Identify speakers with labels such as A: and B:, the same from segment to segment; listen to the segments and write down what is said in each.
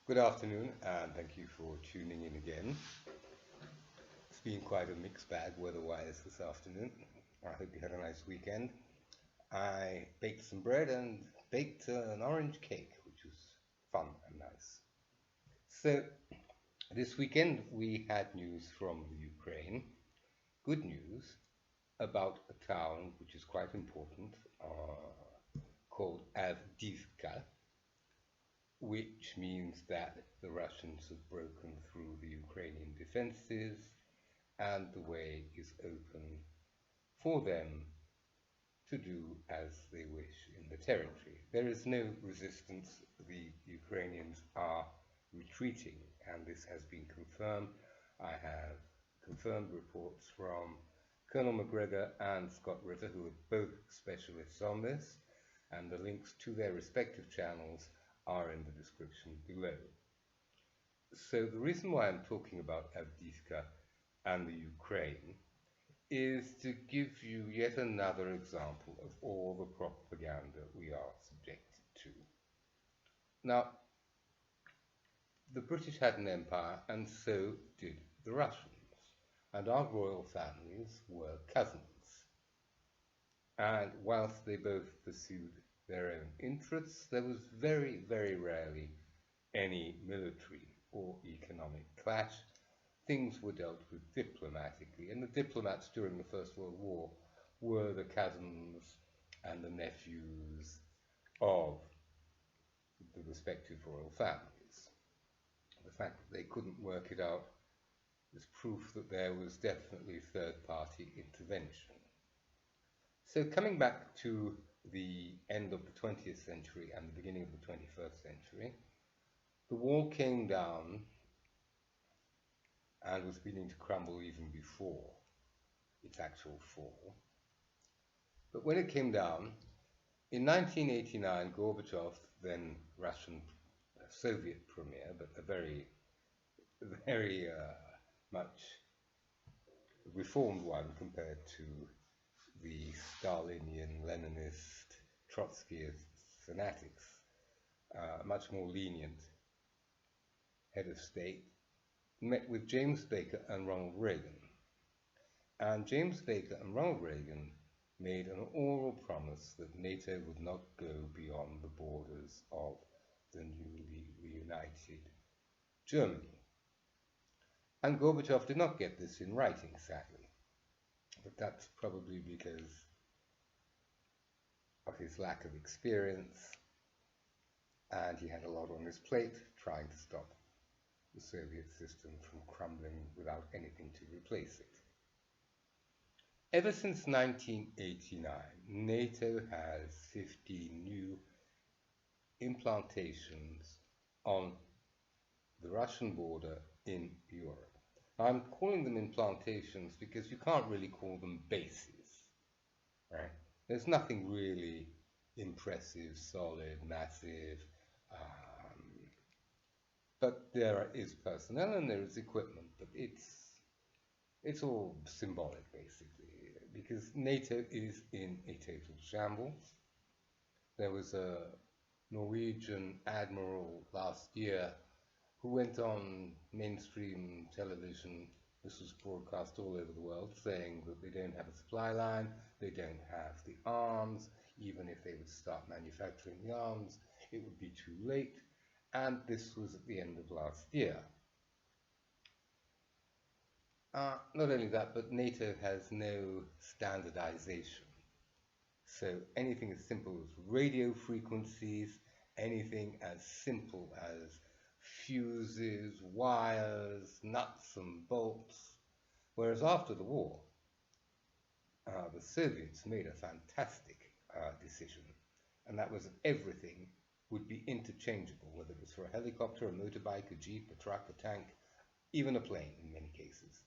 A: Good afternoon, and thank you for tuning in again. It's been quite a mixed bag weather-wise this afternoon. I hope you had a nice weekend. I baked some bread and baked an orange cake, which was fun and nice. So, this weekend we had news from the Ukraine. Good news about a town which is quite important called Avdiivka, which means that the Russians have broken through the Ukrainian defenses and the way is open for them to do as they wish in the territory. There is no resistance. The Ukrainians are retreating, and this has been confirmed. I have confirmed reports from Colonel Macgregor and Scott Ritter, who are both specialists on this, and the links to their respective channels are in the description below. So the reason why I'm talking about Avdiivka and the Ukraine is to give you yet another example of all the propaganda we are subjected to. Now, the British had an empire, and so did the Russians, and our royal families were cousins. And whilst they both pursued their own interests, there was very, very rarely any military or economic clash. Things were dealt with diplomatically, and the diplomats during the First World War were the cousins and the nephews of the respective royal families. The fact that they couldn't work it out is proof that there was definitely third-party intervention. So coming back to the end of the 20th century and the beginning of the 21st century, the wall came down and was beginning to crumble even before its actual fall. But when it came down, in 1989, Gorbachev, then Russian Soviet premier, but a very, very much reformed one compared to the Stalinian, Leninist, Trotskyist fanatics, much more lenient head of state, met with James Baker and Ronald Reagan. And James Baker and Ronald Reagan made an oral promise that NATO would not go beyond the borders of the newly reunited Germany. And Gorbachev did not get this in writing, sadly. But that's probably because of his lack of experience, and he had a lot on his plate trying to stop the Soviet system from crumbling without anything to replace it. Ever since 1989, NATO has 15 new implantations on the Russian border in Europe. I'm calling them implantations because you can't really call them bases, right? There's nothing really impressive, solid, massive, but there is personnel and there is equipment, but it's all symbolic, basically, because NATO is in a total shambles. There was a Norwegian admiral last year who went on mainstream television, this was broadcast all over the world, saying that they don't have a supply line, they don't have the arms, even if they would start manufacturing the arms, it would be too late, and this was at the end of last year. Not only that, but NATO has no standardization. So anything as simple as radio frequencies, anything as simple as fuses, wires, nuts and bolts. Whereas after the war, the Soviets made a fantastic decision, and that was that everything would be interchangeable, whether it was for a helicopter, a motorbike, a jeep, a truck, a tank, even a plane in many cases.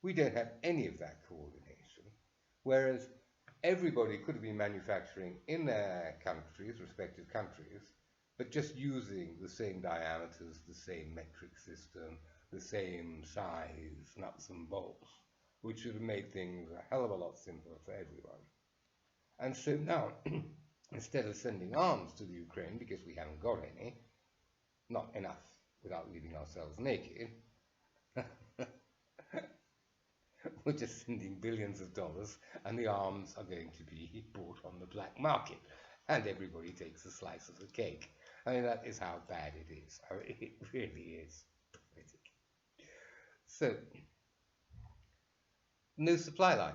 A: We don't have any of that coordination, whereas everybody could have been manufacturing in their countries, respective countries, but just using the same diameters, the same metric system, the same size, nuts and bolts, which would have made things a hell of a lot simpler for everyone. And so now, instead of sending arms to the Ukraine, because we haven't got any, not enough without leaving ourselves naked, we're just sending billions of dollars, and the arms are going to be bought on the black market, and everybody takes a slice of the cake. I mean, that is how bad it is. I mean, it really is pathetic. So, no supply line.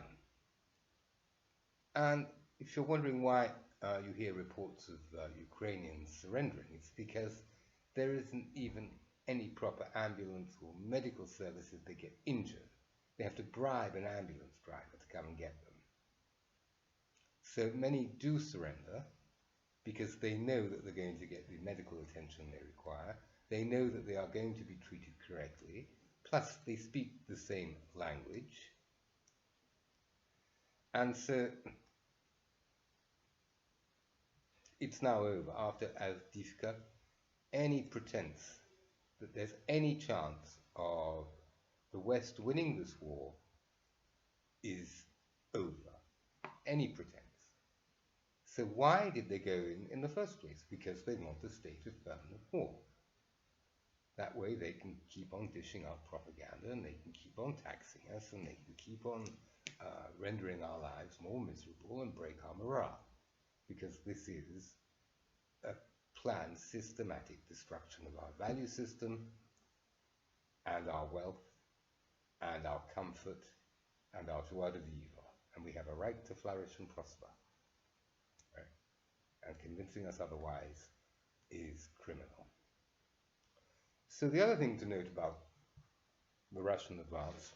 A: And if you're wondering why you hear reports of Ukrainians surrendering, it's because there isn't even any proper ambulance or medical service if they get injured. They have to bribe an ambulance driver to come and get them. So many do surrender because they know that they're going to get the medical attention they require. They know that they are going to be treated correctly. Plus, they speak the same language. And so it's now over. After Avdiivka, any pretense that there's any chance of the West winning this war is over. Any pretense. So why did they go in the first place? Because they want a state of permanent war. That way they can keep on dishing out propaganda, and they can keep on taxing us, and they can keep on rendering our lives more miserable and break our morale. Because this is a planned systematic destruction of our value system and our wealth and our comfort and our joie de vivre. And we have a right to flourish and prosper. Right? And convincing us otherwise is criminal. So the other thing to note about the Russian advance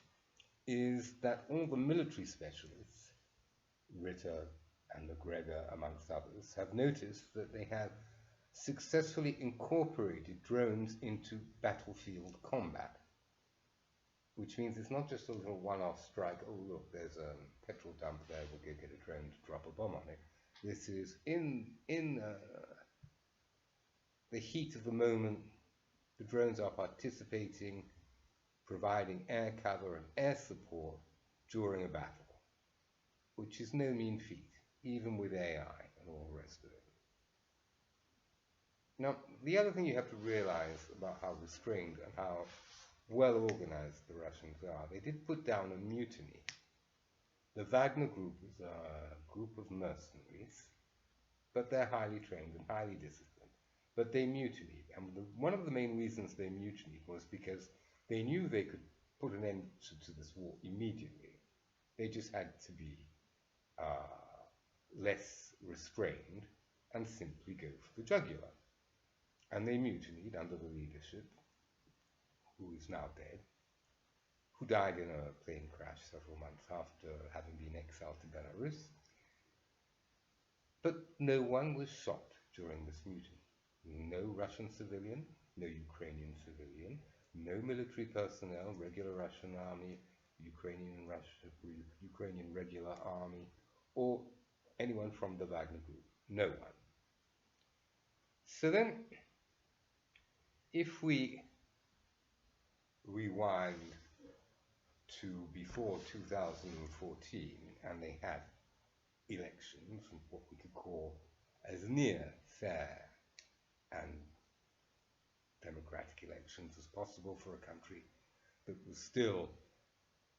A: is that all the military specialists, Ritter and Mcgregor amongst others, have noticed that they have successfully incorporated drones into battlefield combat, which means it's not just a little one-off strike, oh look, there's a petrol dump there, we'll go get a drone to drop a bomb on it. This is in the heat of the moment. The drones are participating, providing air cover and air support during a battle, which is no mean feat, even with AI and all the rest of it. Now, the other thing you have to realize about how restrained and how well organized the Russians are, they did put down a mutiny. The Wagner group is a group of mercenaries, but they're highly trained and highly disciplined. But they mutinied, and one of the main reasons they mutinied was because they knew they could put an end to this war immediately. They just had to be less restrained and simply go for the jugular. And they mutinied under the leadership, who is now dead, who died in a plane crash several months after having been exiled to Belarus. But no one was shot during this mutiny. No Russian civilian, no Ukrainian civilian, no military personnel, regular Russian army, Ukrainian regular army, or anyone from the Wagner group. No one. So then, if we rewind to before 2014, and they had elections, what we could call as near fair and democratic elections as possible for a country that was still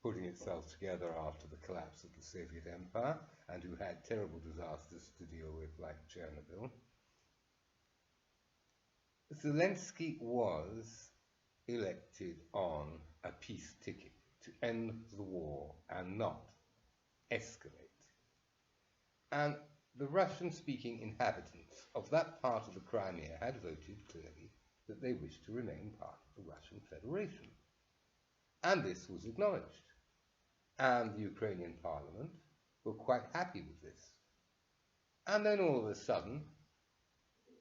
A: putting itself together after the collapse of the Soviet Empire and who had terrible disasters to deal with, like Chernobyl. Zelensky was elected on a peace ticket to end the war and not escalate. And the Russian-speaking inhabitants of that part of the Crimea had voted clearly that they wished to remain part of the Russian Federation. And this was acknowledged. And the Ukrainian parliament were quite happy with this. And then all of a sudden,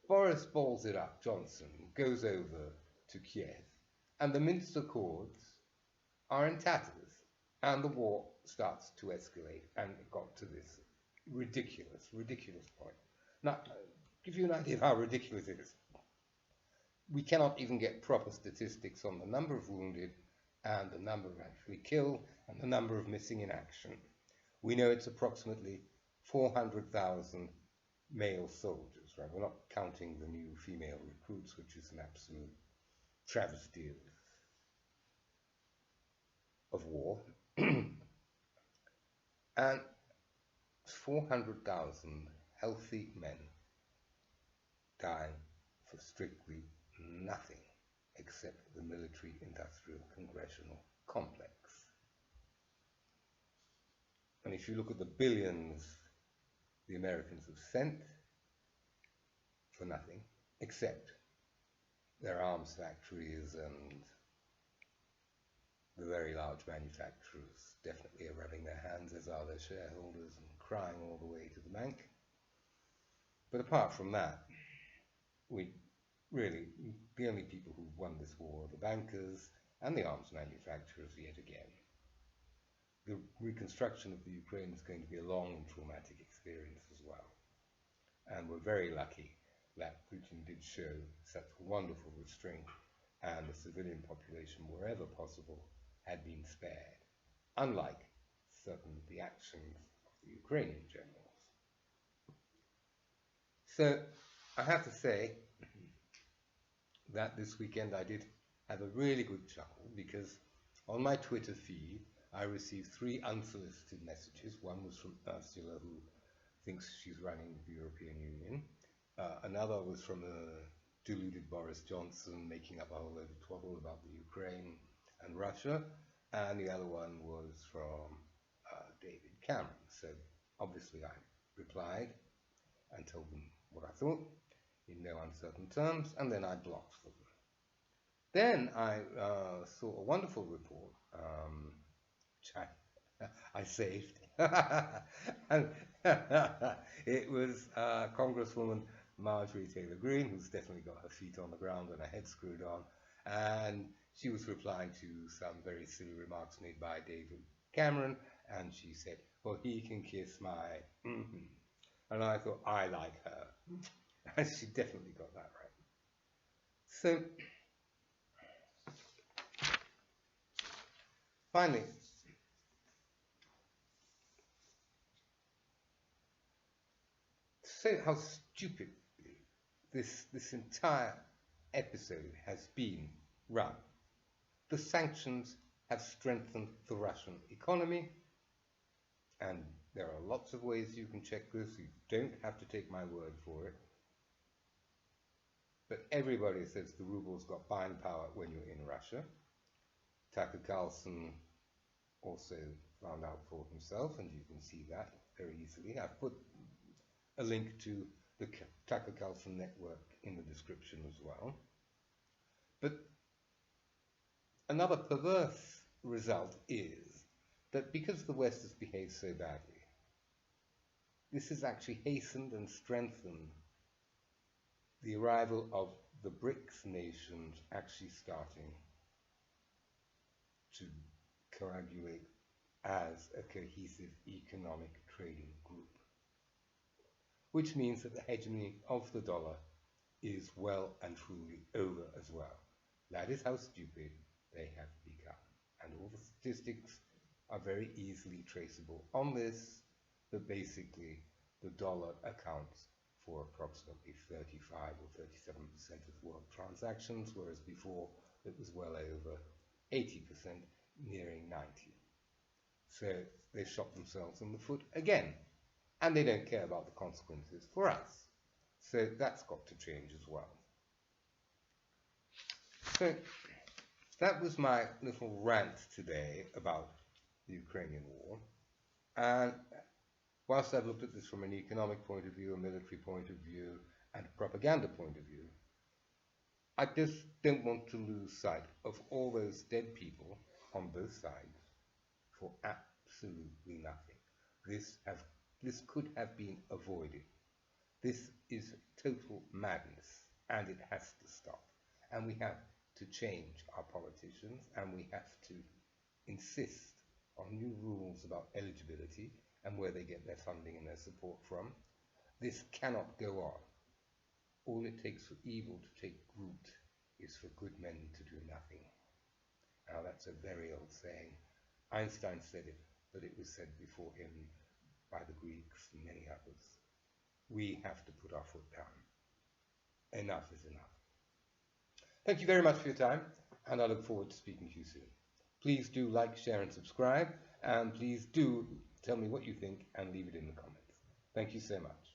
A: Boris balls it up, Johnson, goes over to Kiev, and the Minsk Accords are in tatters, and the war starts to escalate, and it got to this ridiculous point. Now, give you an idea of how ridiculous it is. We cannot even get proper statistics on the number of wounded and the number of actually killed and the number of missing in action. We know it's approximately 400,000 male soldiers, right? We're not counting the new female recruits, which is an absolute travesty of war, and 400,000 healthy men dying for strictly nothing except the military-industrial congressional complex. And if you look at the billions the Americans have sent for nothing, except their arms factories and the very large manufacturers definitely are rubbing their hands, as are their shareholders, and crying all the way to the bank. But apart from that, the only people who won this war are the bankers and the arms manufacturers yet again. The reconstruction of the Ukraine is going to be a long and traumatic experience as well. And we're very lucky that Putin did show such wonderful restraint, and the civilian population, wherever possible, had been spared, unlike certain of the actions of the Ukrainian generals. So I have to say that this weekend I did have a really good chuckle, because on my Twitter feed I received 3 unsolicited messages. One was from Ursula, who thinks she's running the European Union. Another was from a deluded Boris Johnson making up a whole load of twaddle about the Ukraine and Russia. And the other one was from David Cameron. So obviously I replied and told them what I thought in no uncertain terms, and then I blocked them. Then I saw a wonderful report, which I saved. And it was Congresswoman Marjorie Taylor Greene, who's definitely got her feet on the ground and her head screwed on, and she was replying to some very silly remarks made by David Cameron, and she said, well, he can kiss my and I thought, I like her. And she definitely got that right. So, finally, to say how stupid this entire episode has been run. The sanctions have strengthened the Russian economy, and there are lots of ways you can check this. You don't have to take my word for it. But everybody says the ruble's got buying power when you're in Russia. Tucker Carlson also found out for himself, and you can see that very easily. I've put a link to the Tucker Carlson network in the description as well. But another perverse result is that because the West has behaved so badly, this has actually hastened and strengthened the arrival of the BRICS nations actually starting to coagulate as a cohesive economic trading group, which means that the hegemony of the dollar is well and truly over as well. That is how stupid they have become. And all the statistics are very easily traceable on this, but basically the dollar accounts for approximately 35 or 37% of world transactions, whereas before it was well over 80%, nearing 90. So they shot themselves in the foot again, and they don't care about the consequences for us. So that's got to change as well. So that was my little rant today about the Ukrainian war. And whilst I've looked at this from an economic point of view, a military point of view, and a propaganda point of view, I just don't want to lose sight of all those dead people on both sides for absolutely nothing. This could have been avoided. This is total madness, and it has to stop. And we have to change our politicians, and we have to insist on new rules about eligibility and where they get their funding and their support from. This cannot go on. All it takes for evil to take root is for good men to do nothing. Now that's a very old saying. Einstein said it, but it was said before him by the Greeks and many others. We have to put our foot down. Enough is enough. Thank you very much for your time, and I look forward to speaking to you soon. Please do like, share, and subscribe, and please do tell me what you think and leave it in the comments. Thank you so much.